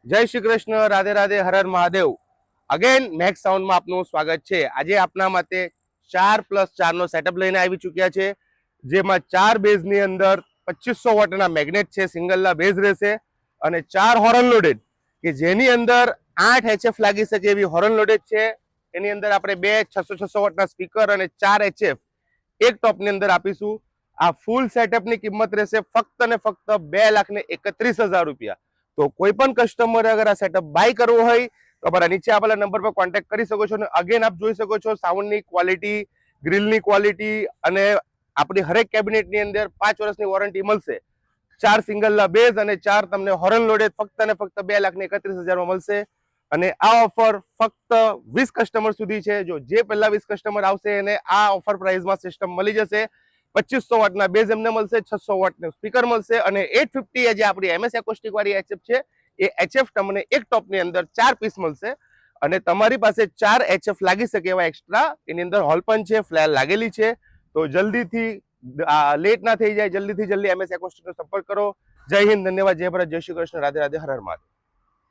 જય Shri Krishna, Radhe Radhe, Har Har Mahadev. Again max સાઉન્ડમાં આપનું સ્વાગત છે. આજે આપના માટે 4+4 નો સેટઅપ લઈને આવી ચૂક્યા છે, જેમાં 4 બેઝની અંદર 2500 વોટના મેગ્નેટ છે, સિંગલના બેઝ રહેશે અને 4 હોર્ન લોડેડ કે જેની અંદર 8 HF લાગી શકે એવી હોર્ન લોડેડ છે. એની અંદર આપણે 2 600 વોટના સ્પીકર અને 4 HF એક ટોપની અંદર આપીશું. આ ફૂલ સેટઅપની કિંમત રહેશે ફક્ત ને ફક્ત 2,31,000 રૂપિયા. તો કોઈ પણ કસ્ટમરે અગર આ સેટઅપ બાય કરવો હોય તો અમારા નીચે આપેલા નંબર પર કોન્ટેક્ટ કરી શકો છો. અને અગેન આપ જોઈ શકો છો સાઉન્ડની ક્વોલિટી, ગ્રીલની ક્વોલિટી અને આપણી હરેક કેબિનેટની અંદર 5 વર્ષની વોરંટી મળશે. 4 સિંગલના બેઝ અને 4 તમને હોર્ન લોડેડ ફક્ત ને ફક્ત 2,31,000 મળશે. અને આ ઓફર ફક્ત 20 કસ્ટમર સુધી છે. જો જે પહેલા 20 કસ્ટમર આવશે એને આ ઓફર પ્રાઇસમાં સિસ્ટમ મળી જશે. 2500 વોટના બેઝ એમને મળશે, 600 વોટનું સ્પીકર મળશે અને 850 જે આપણી MS એકોસ્ટિક વાળી HF છે એ HF તમને એક ટોપની અંદર 4 પીસ મળશે. અને તમારી પાસે 4 HF લાગી શકે એવા એક્સ્ટ્રા એની અંદર હોલ પણ છે, ફ્લેર લાગેલી છે. તો જલ્દીથી લેટ ના થઈ જાય, જલ્દીથી જલ્દી MS એકોસ્ટિકનો સંપર્ક કરો. જય હિન્દ, ધન્યવાદ, જય ભારત, જય શ્રી કૃષ્ણ, રાધે રાધે, હર હર મહાદેવ.